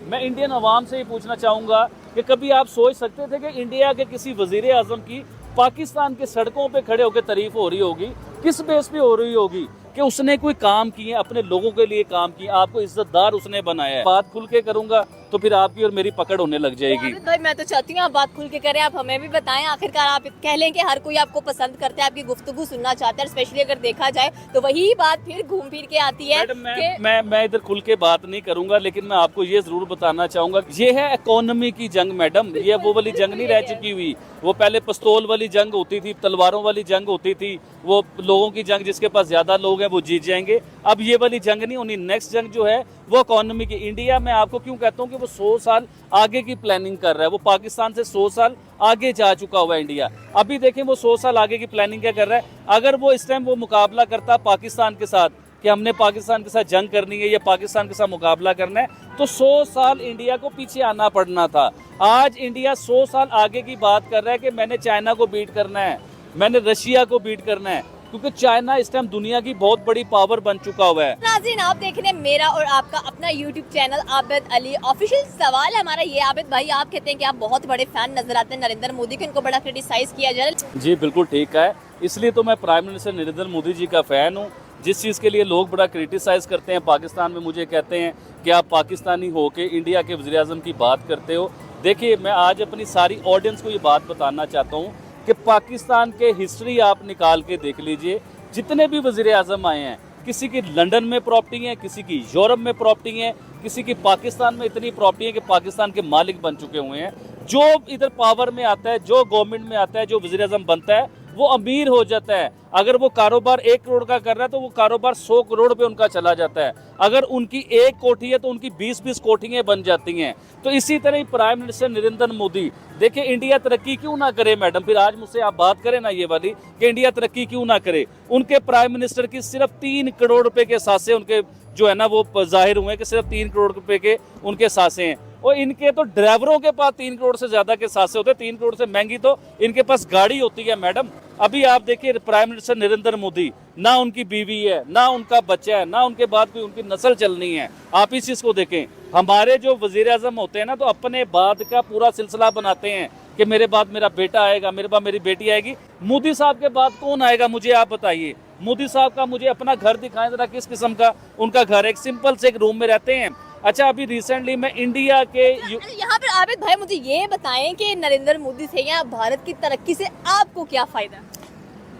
मैं इंडियन अवाम से ये पूछना चाहूँगा कि कभी आप सोच सकते थे कि इंडिया के किसी वजीर आज़म की पाकिस्तान के सड़कों पे खड़े होकर तारीफ हो रही होगी? किस बेस पे हो रही होगी? कि उसने कोई काम किए, अपने लोगों के लिए काम किए, आपको इज्जतदार उसने बनाया है। बात खुल के करूंगा तो फिर आपकी और मेरी पकड़ होने लग जाएगी। तो भाई मैं तो चाहती हूँ आप बात खुल के करें, आप हमें भी बताएं। आखिरकार आप कह लें कि हर कोई आपको पसंद करता है, आपकी गुफ्तगू सुनना चाहता है, स्पेशली अगर देखा जाए तो वही बात फिर घूम फिर के आती है। मैडम मैं इधर खुल के बात नहीं करूंगा, लेकिन मैं आपको ये जरूर बताना चाहूंगा, ये है इकोनॉमी की जंग मैडम। ये वो वाली जंग नहीं रह चुकी हुई। वो पहले पिस्तौल वाली जंग होती थी, तलवारों वाली जंग होती थी, वो लोगों की जंग, जिसके पास ज्यादा लोग हैं वो जीत जाएंगे। अब ये वाली जंग नहीं होनी। नेक्स्ट जंग जो है वो इकोनॉमी की। इंडिया में आपको क्यों कहता हूँ कि वो 100 साल आगे की प्लानिंग कर रहा है। वो पाकिस्तान से 100 साल आगे जा चुका हुआ है इंडिया। अभी देखें वो 100 साल आगे की प्लानिंग क्या कर रहा है। अगर वो इस टाइम वो मुकाबला करता पाकिस्तान के साथ कि हमने पाकिस्तान के साथ जंग करनी है या पाकिस्तान के साथ मुकाबला करना है, तो 100 साल इंडिया को पीछे आना पड़ना था। आज इंडिया 100 साल आगे की बात कर रहा है कि मैंने चाइना को बीट करना है, मैंने रशिया को बीट करना है, क्योंकि चाइना इस टाइम दुनिया की बहुत बड़ी पावर बन चुका हुआ है। नाज़रीन, आप देख रहे हैं मेरा और आपका अपना YouTube channel Abid Ali official. सवाल है हमारा ये, आबिद भाई आप कहते हैं कि आप बहुत बड़े फैन नजर आते हैं नरेंद्र मोदी के, इनको बड़ा क्रिटिसाइज किया जा रहा है। जी बिल्कुल ठीक है, इसलिए तो मैं प्राइम मिनिस्टर नरेंद्र मोदी जी का फ़ैन हूँ। जिस चीज़ के लिए लोग बड़ा क्रिटिसाइज़ करते हैं पाकिस्तान में, मुझे कहते हैं कि आप पाकिस्तानी हो के इंडिया के वज़ीर आज़म की बात करते हो। देखिए, मैं आज अपनी सारी ऑडियंस को ये बात बताना चाहता हूँ कि पाकिस्तान के हिस्ट्री आप निकाल के देख लीजिए। जितने भी वज़ीर आज़म आए हैं, किसी की लंदन में प्रॉपर्टी है, किसी की यूरोप में प्रॉपर्टी है, किसी की पाकिस्तान में इतनी प्रॉपर्टी है कि पाकिस्तान के मालिक बन चुके हुए हैं। जो इधर पावर में आता है, जो गवर्नमेंट में आता है, जो वज़ीर आज़म बनता है, वो अमीर हो जाता है। अगर वो कारोबार 1 करोड़ का कर रहा है तो वो कारोबार 100 करोड़ पे उनका चला जाता है। अगर उनकी 1 कोठी है तो उनकी 20-20 कोठियाँ बन जाती हैं। तो इसी तरह ही प्राइम मिनिस्टर नरेंद्र मोदी, देखिए इंडिया तरक्की क्यों ना करे मैडम, फिर आज मुझसे आप बात करें ना ये वाली कि इंडिया तरक्की क्यों ना करे। उनके प्राइम मिनिस्टर की सिर्फ 3 करोड़ रुपए के सासे उनके जो है ना वो जाहिर हुए कि सिर्फ 3 करोड़ रुपए के उनके सासे हैं। और इनके तो ड्राइवरों के पास 3 करोड़ से ज्यादा के सासे होते हैं। 3 करोड़ से महंगी तो इनके पास गाड़ी होती है मैडम। अभी आप देखिए प्राइम मिनिस्टर नरेंद्र मोदी, ना उनकी बीवी है, ना उनका बच्चा है, ना उनके बाद कोई उनकी नस्ल चलनी है। आप इस चीज को देखें। हमारे जो वजीर आजम होते हैं ना, तो अपने बाद का पूरा सिलसिला बनाते हैं कि मेरे बाद मेरा बेटा आएगा, मेरे बाद मेरी बेटी आएगी। मोदी साहब के बाद कौन आएगा मुझे आप बताइए। मोदी साहब का मुझे अपना घर दिखाएं जरा, किस किस्म का उनका घर है। एक सिंपल से एक रूम में रहते हैं। अच्छा, अभी रिसेंटली मैं इंडिया के यहाँ पर आबिद भाई मुझे ये बताएं कि नरेंद्र मोदी से या भारत की तरक्की से आपको क्या फायदा?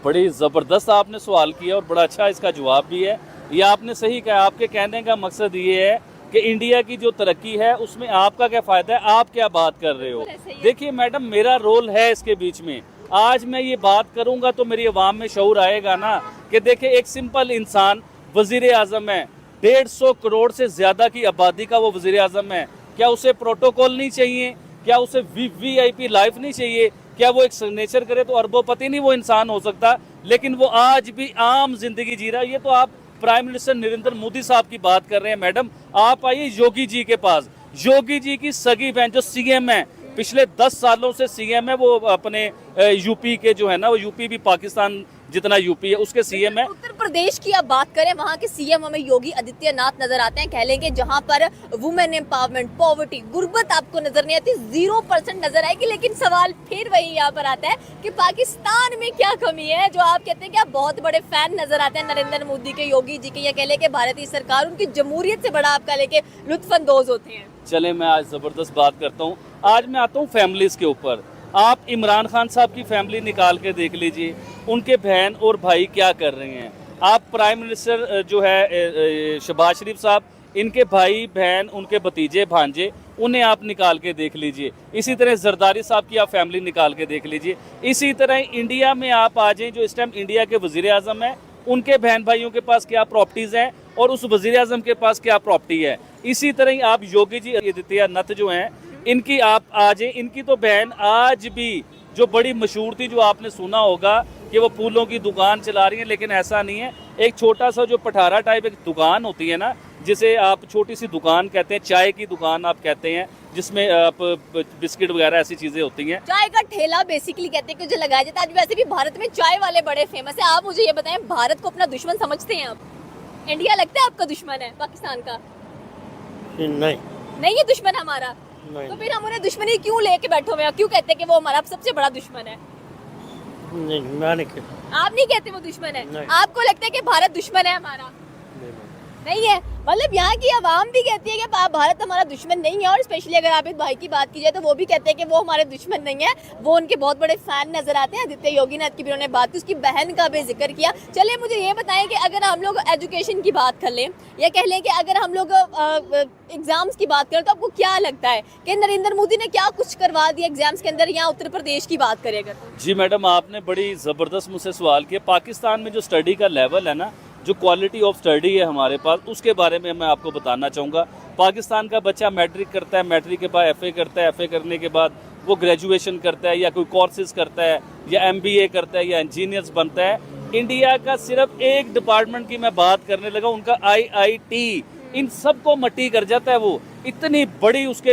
बड़ी ज़बरदस्त आपने सवाल किया और बड़ा अच्छा इसका जवाब भी है। ये आपने सही कहा। आपके कहने का मकसद ये है कि इंडिया की जो तरक्की है उसमें आपका क्या फ़ायदा है, आप क्या बात कर रहे हो। देखिए मैडम, मेरा रोल है इसके बीच में। आज मैं ये बात करूँगा तो मेरी आवाम में शऊर आएगा ना कि देखिए एक सिंपल इंसान वज़ीर आज़म है, 150 करोड़ से ज़्यादा की आबादी का वो वज़ीर आज़म है। क्या उसे प्रोटोकॉल नहीं चाहिए? क्या उसे VIP लाइफ नहीं चाहिए? क्या वो एक सिग्नेचर करे तो अरबोपति नहीं वो इंसान हो सकता? लेकिन वो आज भी आम जिंदगी जी रहा है। ये तो आप प्राइम मिनिस्टर नरेंद्र मोदी साहब की बात कर रहे हैं मैडम। आप आइए योगी जी के पास। योगी जी की सगी बहन जो CM है, पिछले 10 सालों से CM है, वो अपने यूपी के जो है ना, वो यूपी भी पाकिस्तान जितना यूपी है उसके CM है। उत्तर प्रदेश की आप बात करें, वहाँ के CM हमें योगी आदित्यनाथ नजर आते हैं। कह लेंगे जहाँ पर वुमेन एम्पावरमेंट, पॉवर्टी, गुर्बत आपको नजर नहीं आती, 0% नजर आएगी। लेकिन सवाल फिर वही यहाँ पर आता है कि पाकिस्तान में क्या कमी है जो आप कहते हैं कि आप बहुत बड़े फैन नजर आते हैं नरेंद्र मोदी के, योगी जी के, या कह लेंगे भारतीय सरकार उनकी जमहूरियत से बड़ा आपका लेके लुत्फानंदोज होते हैं। चले, मैं आज जबरदस्त बात करता हूँ। आज मैं आता हूँ फैमिलीज के ऊपर। आप इमरान खान साहब की फैमिली निकाल के देख लीजिए, उनके बहन और भाई क्या कर रहे हैं। आप प्राइम मिनिस्टर जो है शहबाज शरीफ साहब, इनके भाई बहन, उनके भतीजे भांजे, उन्हें आप निकाल के देख लीजिए। इसी तरह जरदारी साहब की आप फैमिली निकाल के देख लीजिए। इसी तरह इंडिया में आप आ जाएं, जो इस टाइम इंडिया के वजीर आजम हैं, उनके बहन भाइयों के पास क्या प्रॉपर्टीज़ हैं और उस वजीर आजम के पास क्या प्रॉपर्टी है। इसी तरह आप योगी जी आदित्यनाथ जो हैं, इनकी आप आ जाएं। इनकी तो बहन आज भी जो बड़ी मशहूर थी, जो आपने सुना होगा कि वो फूलों की दुकान चला रही हैं, लेकिन ऐसा नहीं है। एक छोटा सा जो पठारा टाइप एक दुकान होती है ना, जिसे आप छोटी सी दुकान कहते हैं, चाय की दुकान आप कहते हैं, जिसमें आप बिस्किट वगैरह ऐसी चीजें होती हैं। चाय का ठेला बेसिकली कहते हैं कि जो लगाया जाता है। आज वैसे भी भारत में चाय वाले बड़े फेमस है। आप मुझे ये बताएं, भारत को अपना दुश्मन समझते हैं आप? इंडिया लगता है आपका दुश्मन है पाकिस्तान का? नहीं, नहीं है दुश्मन हमारा, तो फिर हम उन्हें दुश्मनी क्यों लेके बैठे हुए हैं, क्यों कहते हैं कि वो हमारा सबसे बड़ा दुश्मन है? नहीं, मैं नहीं कहता। आप नहीं कहते वो दुश्मन है, नहीं। आपको लगता है कि भारत दुश्मन है हमारा? नहीं है, मतलब यहाँ की आवाम भी कहती है कि भारत हमारा दुश्मन नहीं है, और स्पेशली अगर आप एक भाई की बात की जाए तो वो भी कहते हैं कि वो हमारे दुश्मन नहीं है, वो उनके बहुत बड़े फैन नजर आते हैं। आदित्य योगीनाथ की भी उन्होंने बात की, उसकी बहन का भी जिक्र किया। चलिए मुझे ये बताएं कि अगर हम लोग एजुकेशन की बात कर लें या कह लें कि अगर हम लोग एग्जाम्स की बात करें तो आपको क्या लगता है कि नरेंद्र मोदी ने क्या कुछ करवा दिया एग्जाम्स के अंदर, या उत्तर प्रदेश की बात करें अगर? जी मैडम, आपने बड़ी ज़बरदस्त मुझसे सवाल किया। पाकिस्तान में जो स्टडी का लेवल है ना, जो क्वालिटी ऑफ स्टडी है हमारे पास, उसके बारे में मैं आपको बताना चाहूँगा। पाकिस्तान का बच्चा मैट्रिक करता है, मैट्रिक के बाद एफए करता है, एफए करने के बाद वो ग्रेजुएशन करता है या कोई कोर्सेज करता है या एमबीए करता है या इंजीनियर्स बनता है। इंडिया का सिर्फ एक डिपार्टमेंट की मैं बात करने लगा, उनका आईआईटी, इन सबको मट्टी कर जाता है वो। इतनी बड़ी उसके